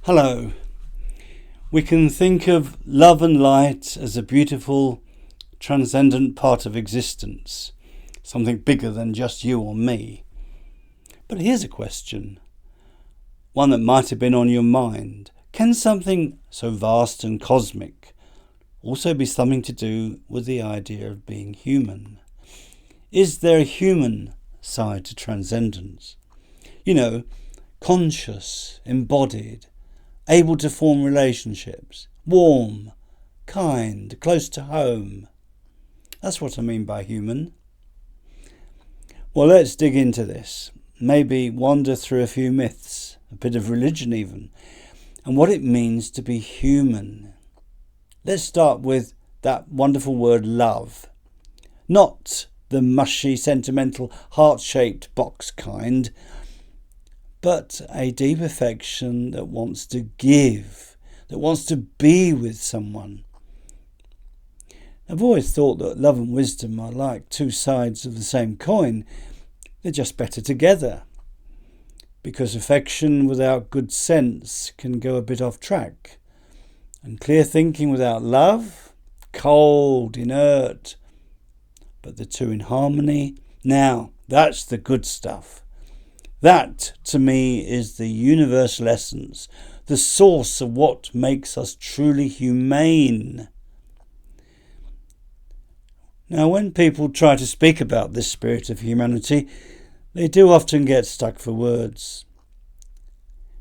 Hello. We can think of love and light as a beautiful, transcendent part of existence, something bigger than just you or me. But here's a question, one that might have been on your mind. Can something so vast and cosmic also be something to do with the idea of being human? Is there a human side to transcendence? Conscious, embodied, able to form relationships, warm, kind, close to home. That's what I mean by human. Well, let's dig into this. Maybe wander through a few myths, a bit of religion even, and what it means to be human. Let's start with that wonderful word love. Not the mushy, sentimental, heart-shaped box kind, but a deep affection that wants to give, that wants to be with someone. I've always thought that love and wisdom are like two sides of the same coin. They're just better together, because affection without good sense can go a bit off track, and clear thinking without love, cold, inert, but the two in harmony. Now, that's the good stuff. That, to me, is the universal essence, the source of what makes us truly humane. Now, when people try to speak about this spirit of humanity, they do often get stuck for words.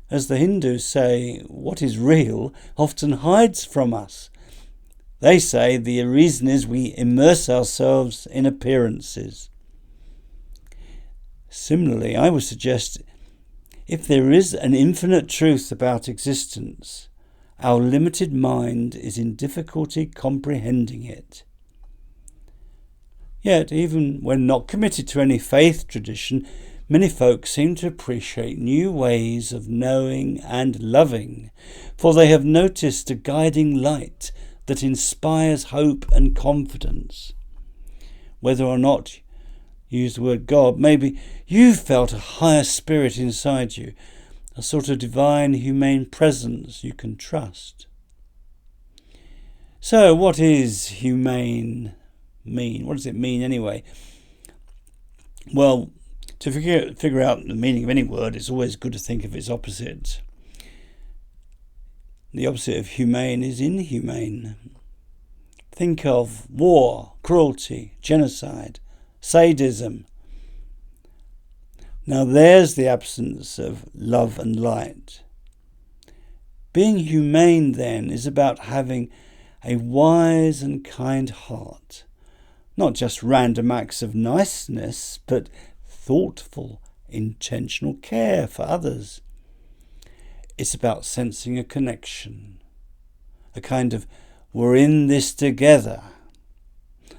As the Hindus say, what is real often hides from us. They say the reason is we immerse ourselves in appearances. Similarly, I would suggest if there is an infinite truth about existence, our limited mind is in difficulty comprehending it. Yet, even when not committed to any faith tradition, many folk seem to appreciate new ways of knowing and loving, for they have noticed a guiding light that inspires hope and confidence. Whether or not you use the word God, maybe you felt a higher spirit inside you, a sort of divine, humane presence you can trust. So, what is humane mean? What does it mean anyway? Well, to figure out the meaning of any word, it's always good to think of its opposite. The opposite of humane is inhumane. Think of war, cruelty, genocide, sadism. Now there's the absence of love and light. Being humane, then, is about having a wise and kind heart. Not just random acts of niceness, but thoughtful, intentional care for others. It's about sensing a connection, a kind of we're in this together.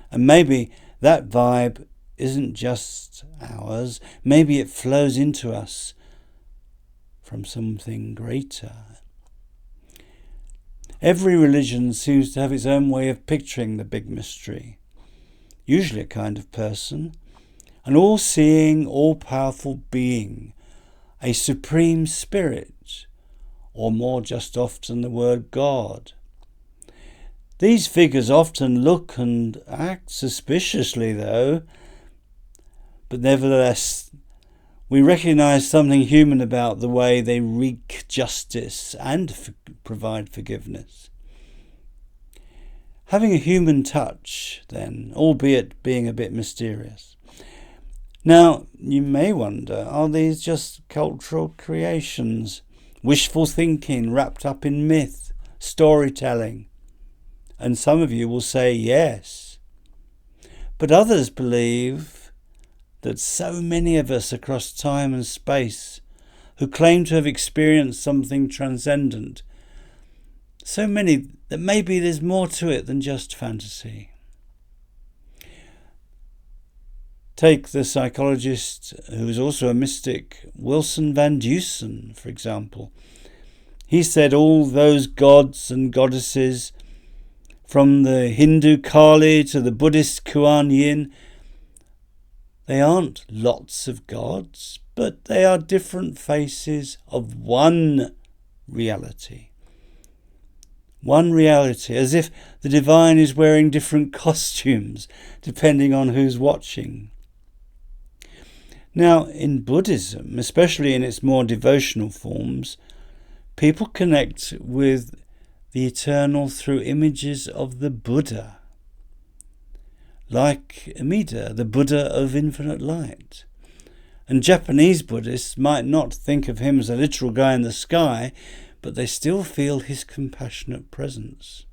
And maybe that vibe isn't just ours. Maybe it flows into us from something greater. Every religion seems to have its own way of picturing the big mystery. Usually a kind of person, an all-seeing, all-powerful being, a supreme spirit, or more just often the word God. These figures often look and act suspiciously, though, but nevertheless, we recognise something human about the way they wreak justice and provide forgiveness. Having a human touch, then, albeit being a bit mysterious. Now, you may wonder, are these just cultural creations, wishful thinking wrapped up in myth, storytelling? And some of you will say yes. But others believe that so many of us across time and space who claim to have experienced something transcendent, so many that maybe there's more to it than just fantasy. Take the psychologist who is also a mystic, Wilson Van Dusen, for example. He said all those gods and goddesses, from the Hindu Kali to the Buddhist Kuan Yin, they aren't lots of gods, but they are different faces of one reality. One reality, as if the divine is wearing different costumes depending on who's watching. Now, in Buddhism, especially in its more devotional forms, people connect with the eternal through images of the Buddha, like Amida, the Buddha of infinite light. And Japanese Buddhists might not think of him as a literal guy in the sky, but they still feel his compassionate presence,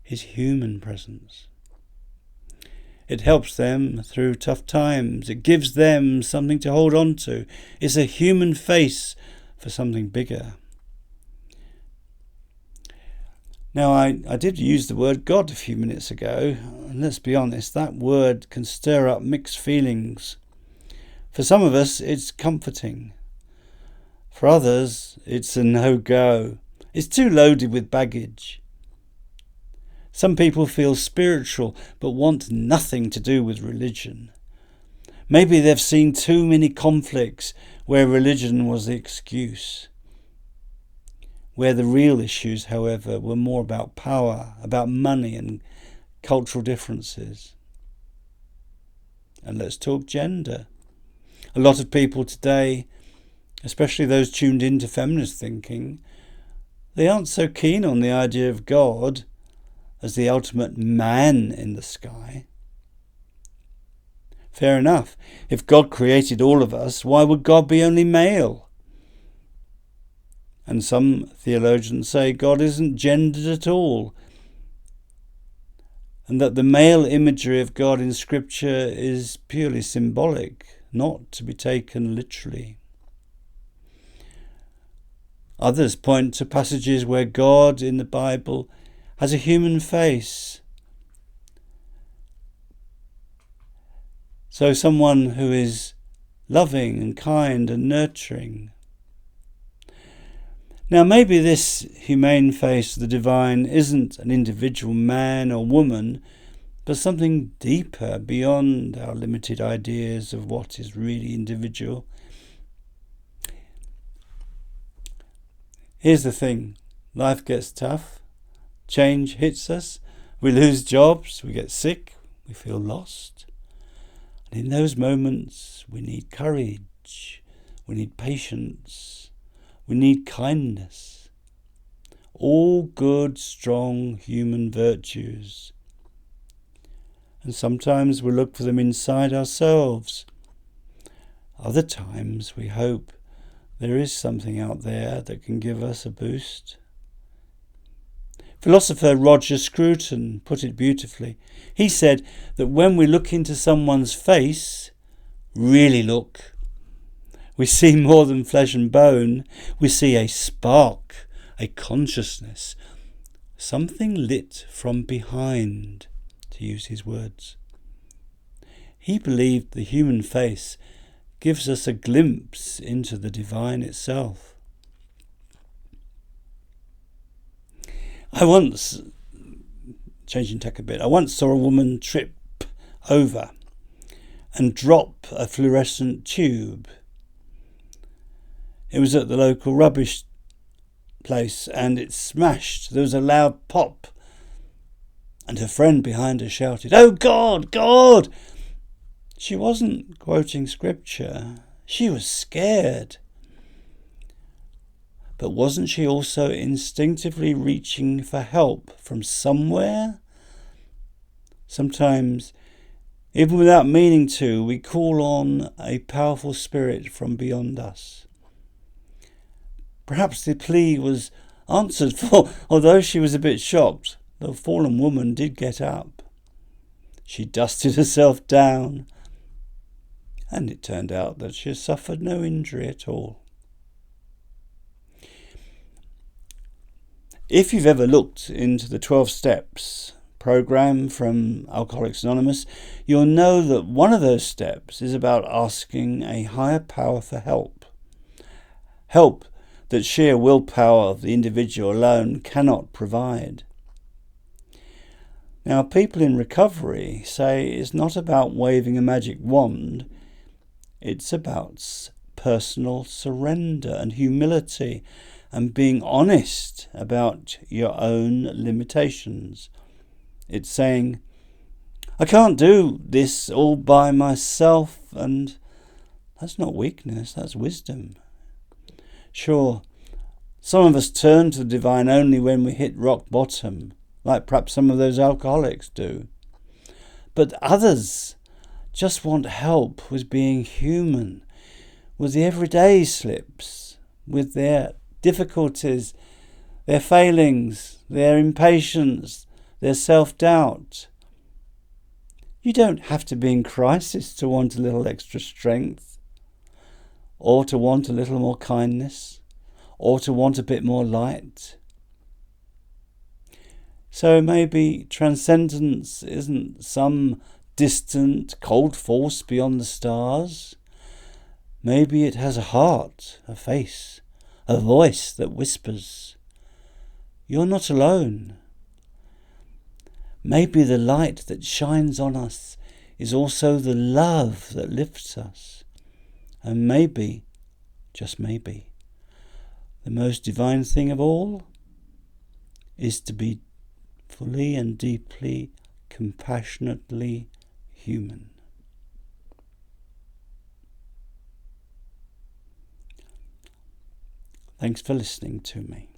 his human presence. It helps them through tough times. It gives them something to hold on to. It's a human face for something bigger. Now, I did use the word God a few minutes ago, and let's be honest, that word can stir up mixed feelings. For some of us, it's comforting. For others, it's a no-go. It's too loaded with baggage. Some people feel spiritual but want nothing to do with religion. Maybe they've seen too many conflicts where religion was the excuse. Where the real issues, however, were more about power, about money and cultural differences. And let's talk gender. A lot of people today, especially those tuned into feminist thinking, they aren't so keen on the idea of God as the ultimate man in the sky. Fair enough. If God created all of us, why would God be only male? And some theologians say God isn't gendered at all, and that the male imagery of God in Scripture is purely symbolic, not to be taken literally. Others point to passages where God in the Bible has a human face. So someone who is loving and kind and nurturing. Now maybe this humane face of the divine isn't an individual man or woman, but something deeper beyond our limited ideas of what is really individual. Here's the thing, life gets tough, change hits us, we lose jobs, we get sick, we feel lost. And in those moments we need courage, we need patience, we need kindness. All good, strong human virtues. And sometimes we look for them inside ourselves. Other times we hope there is something out there that can give us a boost. Philosopher Roger Scruton put it beautifully. He said that when we look into someone's face, really look, we see more than flesh and bone. We see a spark, a consciousness, something lit from behind, to use his words. He believed the human face gives us a glimpse into the divine itself. I once, changing tack a bit, I once saw a woman trip over and drop a fluorescent tube. It was at the local rubbish place and it smashed. There was a loud pop and her friend behind her shouted, "Oh God, God!" She wasn't quoting scripture. She was scared. But wasn't she also instinctively reaching for help from somewhere? Sometimes, even without meaning to, we call on a powerful spirit from beyond us. Perhaps the plea was answered, for although she was a bit shocked, the fallen woman did get up. She dusted herself down, and it turned out that she had suffered no injury at all. If you've ever looked into the 12 Steps program from Alcoholics Anonymous, you'll know that one of those steps is about asking a higher power for help. Help that sheer willpower of the individual alone cannot provide. Now, people in recovery say it's not about waving a magic wand, it's about personal surrender and humility and being honest about your own limitations. It's saying, I can't do this all by myself, and that's not weakness, that's wisdom. Sure, some of us turn to the divine only when we hit rock bottom, like perhaps some of those alcoholics do. But others just want help with being human, with the everyday slips, with their difficulties, their failings, their impatience, their self-doubt. You don't have to be in crisis to want a little extra strength, or to want a little more kindness, or to want a bit more light. So maybe transcendence isn't some distant, cold force beyond the stars. Maybe it has a heart, a face, a voice that whispers, you're not alone. Maybe the light that shines on us is also the love that lifts us. And maybe, just maybe, the most divine thing of all is to be fully and deeply, compassionately human. Thanks for listening to me.